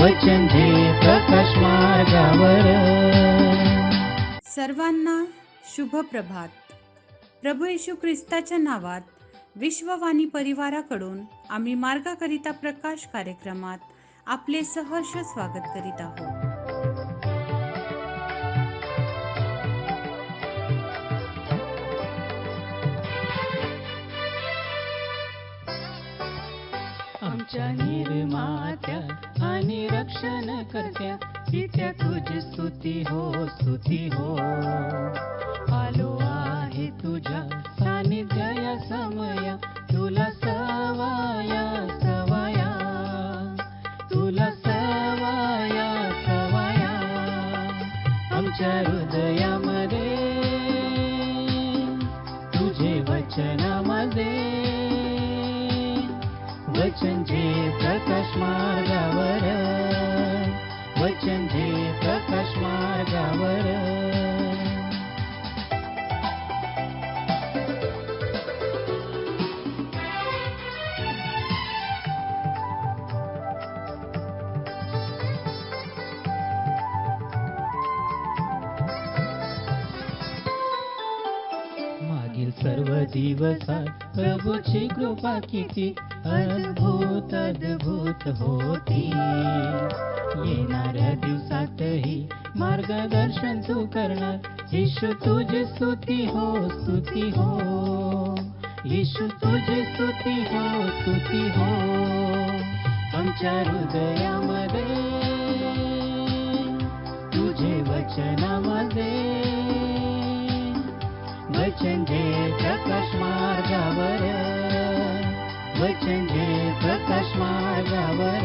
वचन दे प्रकाश मार्गावर. सर्वांना शुभ प्रभात. प्रभू येशू ख्रिस्ताच्या नावात विश्ववाणी परिवाराकडून आम्ही मार्गाकरिता प्रकाश कार्यक्रमात आपले सहर्ष स्वागत करीत आहोत. आमच्या निर्मात्या आणि रक्षण करत्या पित्या तुझी स्तुती हो, स्तुती हो. आलो आहे तुझ्या सानिध्या या समया, तुला सवाया सवाया, तुला सवाया सवाया. आमच्या हृदयामध्ये तुझे वचनामध्ये वचन जे प्रकाश मार्गावर, वचन जे प्रकाश मार्गावर. मागील सर्व दिवसात प्रभूची कृपा किती अद्भुत अद्भुत होती. येणाऱ्या दिवसातही मार्गदर्शन तू करणार. येशू तुझी स्तुती हो, स्तुती हो. येशू तुझी स्तुती हो, स्तुती हो. आमच्या हृदयामध्ये तुझे वचनामध्ये वचन दे प्रकाश मार्गावर, वचन दे प्रकाश मार्गावर.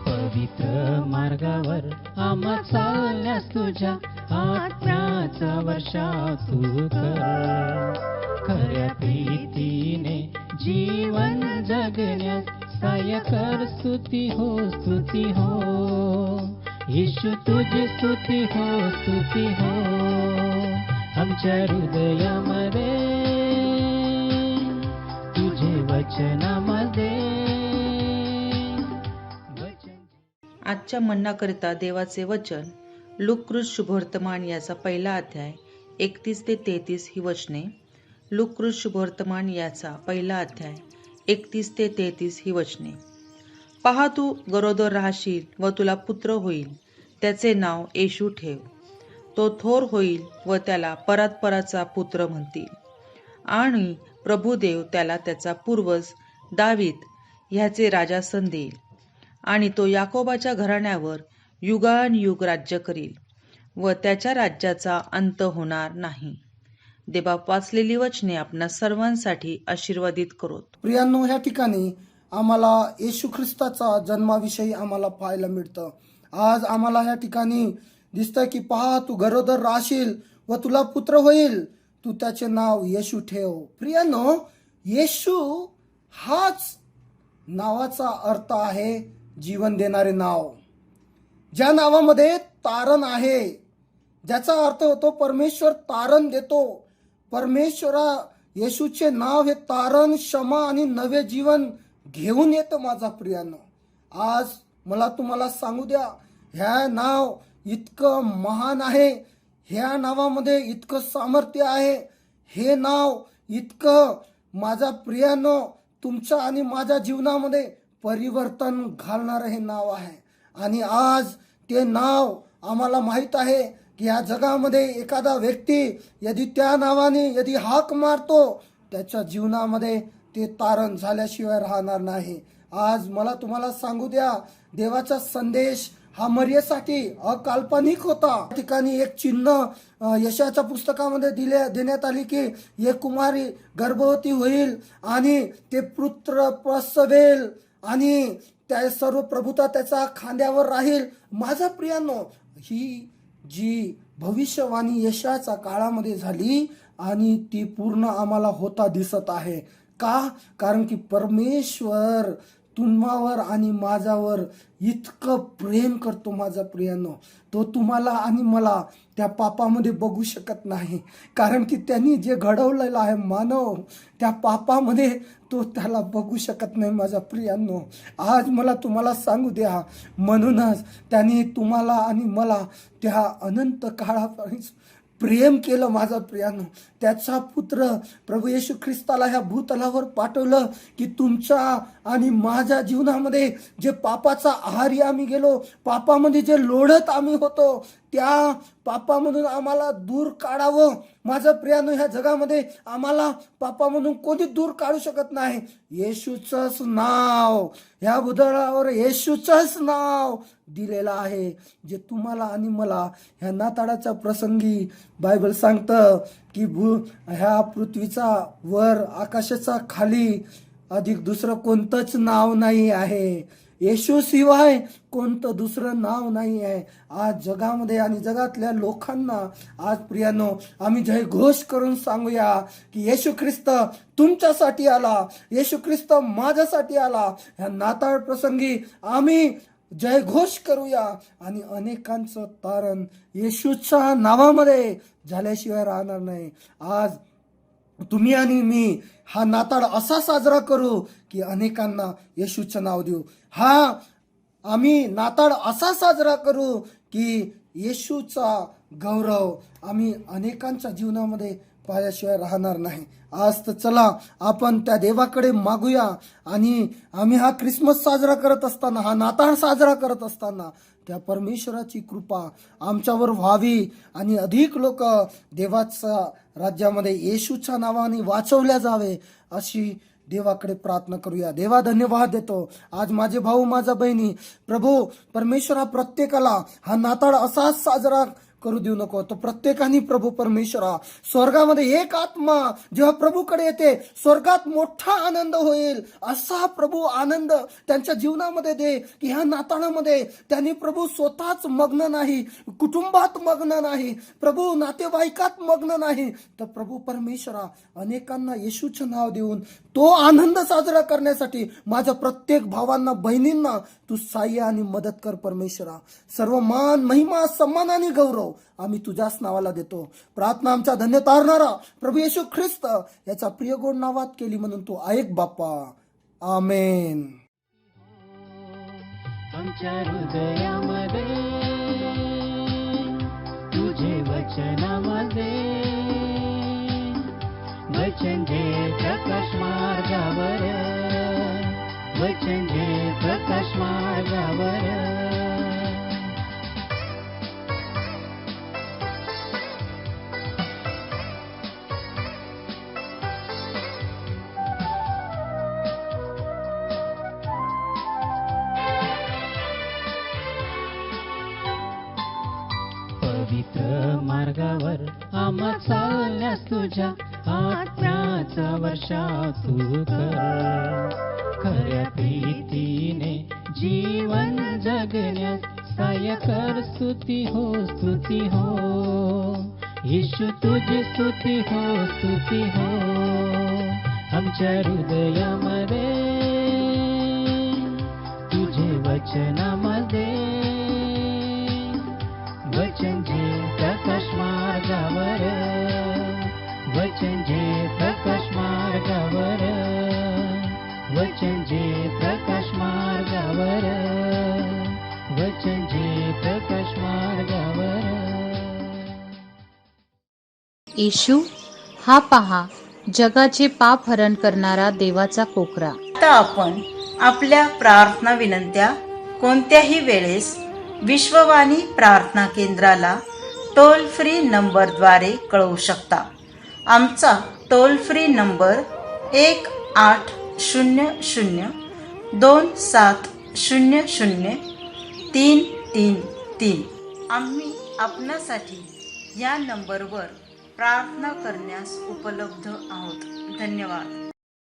पवित्र मार्गावर आम्हा चालण्यास तुझ्या आत्म्याचा वर्षा तू कर. खऱ्या प्रीतीने जीवन जगण्यास सहाय्य कर. स्तुती हो, स्तुती हो. येशू तुझी स्तुती हो, स्तुती हो. आमच्या हृदयामध्ये तुझे वचनामध्ये आजच्या मन्नाकरिता देवाचे वचन लूककृत शुभवर्तमान याचा पहिला अध्याय 31 ते 33 ही वचने. लूककृत शुभवर्तमान याचा पहिला अध्याय 31 ते 33 ही वचने. पहा, तू गरोदर राहशील व तुला पुत्र होईल, त्याचे नाव येशू ठेव. तो थोर होईल व त्याला परात्पराचा पुत्र म्हणतील. आणि प्रभुदेव त्याला त्याचा पूर्वज दावीद ह्याचे राजासन देईल, आणि तो याकोबाच्या घराण्यावर युगानयुग राज्य करील व त्याच्या राज्याचा अंत होणार नाही. देवबाप वाचलेली वचने आपणा सर्वांसाठी आशीर्वादित करोत. प्रियांनो, ह्या ठिकाणी आम्हाला येशू ख्रिस्ताचा जन्माविषयी आम्हाला पाहायला मिळतं. आज आम्हाला ह्या ठिकाणी दिसतं की पहा, तू गरोदर राहशील व तुला पुत्र होईल, तू त्याचे नाव येशू ठेव. प्रियांनो, येशू हाच नावाचा अर्थ आहे जीवन देणारे नाव. ज्या नावामध्ये तारण आहे, ज्याचा अर्थ होतो परमेश्वर तारण देतो. परमेश्वरा येशूचे नाव हे तारण, क्षमा आणि नवे जीवन घेऊन येतं. माझा प्रियानो, आज मला तुम्हाला सांगू द्या, ह्या नाव इतकं महान आहे, ह्या नावामध्ये इतकं सामर्थ्य आहे. हे नाव इतकं माझा प्रियानो तुमच्या आणि माझ्या जीवनामध्ये परिवर्तन घालणारं हे नाव आहे. आणि आज ते नाव आम्हाला माहीत आहे की या जगामध्ये एखादा व्यक्ती यदि त्या नावाने यदि हाक मारतो, त्याच्या जीवनामध्ये ते तारण झाल्याशिवाय राहणार नाही. आज मला तुम्हाला सांगू द्या, देवाचा संदेश हा मर्यादेसाठी अकाल्पनिक होता. त्या ठिकाणी एक चिन्ह यशाच्या पुस्तकामध्ये देण्यात आली की एक कुमारी गर्भवती होईल आणि ते पुत्र प्रसवेल आणि त्या सर्व प्रभुता त्याचा खांद्यावर राहील. माझा प्रियांनो, ही जी भविष्यवाणी यशाच्या काळामध्ये झाली आणि ती पूर्ण आम्हाला होता दिसत आहे. का? कारण की परमेश्वर तुम्हावर आणि माझ्यावर इतकं प्रेम करतो माझा प्रियानो. तो तुम्हाला आणि मला त्या पापामध्ये बघू शकत नाही, कारण की त्यांनी जे घडवलेलं आहे मानव, त्या पापामध्ये तो त्याला बघू शकत नाही माझा प्रियांनो. आज मला तुम्हाला सांगू द्या, म्हणूनच त्यांनी तुम्हाला आणि मला त्या अनंत काळापर्यंत प्रेम केलं माझा प्रियानो. त्याचा पुत्र प्रभू येशू ख्रिस्ताला ह्या भूतलावर पाठवलं की तुमच्या आणि माझ्या जीवनामध्ये जे पापाचा आहारी आम्ही गेलो, पापामध्ये जे लोढत आम्ही होतो, त्या पापामधून आम्हाला दूर काढावं. माझं प्रियानो, ह्या जगामध्ये आम्हाला पापामधून कोणी दूर काढू शकत नाही. येशूचंच नाव, ह्या भूतलावर येशूचंच नाव दिलेलं आहे, जे तुम्हाला आणि मला ह्या नाताळाच्या प्रसंगी बायबल सांगतं की ह्या पृथ्वीचा वर आकाशाचा खाली अधिक दुसरं कोणतंच नाव नाही आहे. येशू शिवाय कोणतं दुसरं नाव नाही आहे. आज जगामध्ये आणि जगातल्या लोकांना आज प्रियानो आम्ही जयघोष करून सांगूया की येशू ख्रिस्त तुमच्यासाठी आला, येशू ख्रिस्त माझ्यासाठी आला. ह्या नाताळ प्रसंगी आम्ही जयघोष करूया आणि अनेकांचं तारण येशूच्या नावामध्ये झाल्याशिवाय राहणार नाही. आज तुम्ही आणि मी हा नाताळ असा साजरा करू की अनेकांना येशूचं नाव देऊ. हा आम्ही नाताळ असा साजरा करू की येशूचा गौरव आम्ही अनेकांच्या जीवनामध्ये पाहिल्याशिवाय राहणार नाही. आज तर चला आपण त्या देवाकडे मागूया आणि आम्ही हा ख्रिसमस साजरा करत असताना, हा नाताळ साजरा करत असताना त्या परमेश्वराची कृपा आमच्यावर व्हावी आणि अधिक लोक देवाच्या राज्यामध्ये येशूच्या नावाने वाचवल्या जावे अशी देवाकडे प्रार्थना करूया. देवा धन्यवाद देतो. आज माझे भाऊ, माझ्या बहिणी, प्रभू परमेश्वरा प्रत्येकाला हा नाताळ असाच साजरा करू देऊ नको. तो प्रत्येकाने प्रभू परमेश्वरा स्वर्गामध्ये एक आत्मा जेव्हा प्रभूकडे येते, स्वर्गात मोठा आनंद होईल. असा प्रभू आनंद त्यांच्या जीवनामध्ये दे की ह्या नाताळामध्ये त्यांनी प्रभू स्वतःच मग्न नाही, कुटुंबात मग्न नाही, प्रभू नातेवाईकात मग्न नाही, तर प्रभू परमेश्वरा अनेकांना येशूचे नाव देऊन तो आनंद साजरा करण्यासाठी माझ्या प्रत्येक भावांना, बहिणींना तू सहाय्य आणि मदत कर परमेश्वरा. सर्व मान, महिमा, सन्मान आणि गौरव आम्ही तुझ्याच नावाला देतो. प्रार्थना आमचा धन्य तारणारा प्रभू येशू ख्रिस्त याचा प्रिय गोड नावात केली म्हणून तू ऐक बाप्पा. आमेन. आमच्या हृदयामध्ये तुझे वचनामध्ये वचन जे प्रकाश मार्गावर, वचन जे प्रकाश मार्गावर. पवित्र मार्गावर आम्हा चालण्यास तुझ्या आत्म्याचा वर्षा तू कर. खऱ्या प्रीतीने जीवन जगण्यास सहाय्य कर. स्तुती हो, स्तुती हो, येशू तुझी स्तुती हो, स्तुती हो. आमच्या हृदयामध्ये तुझे वचनामध्ये वचन जे प्रकाश मार्गावर, वचन जे प्रकाश मार्गावर, वचन जे प्रकाश मार्गावर, वचन जे प्रकाश मार्गावर. येशू हा पहा जगाचे पाप हरण करणारा देवाचा कोकरा. आता आपण आपल्या प्रार्थना विनंत्या कोणत्याही वेळेस विश्ववाणी प्रार्थना केंद्राला टोल फ्री नंबरद्वारे कळवू शकता. आमचा टोल फ्री नंबर 1-800-2700-333. आम्ही आपणासाठी या नंबरवर प्रार्थना करण्यास उपलब्ध आहोत. धन्यवाद.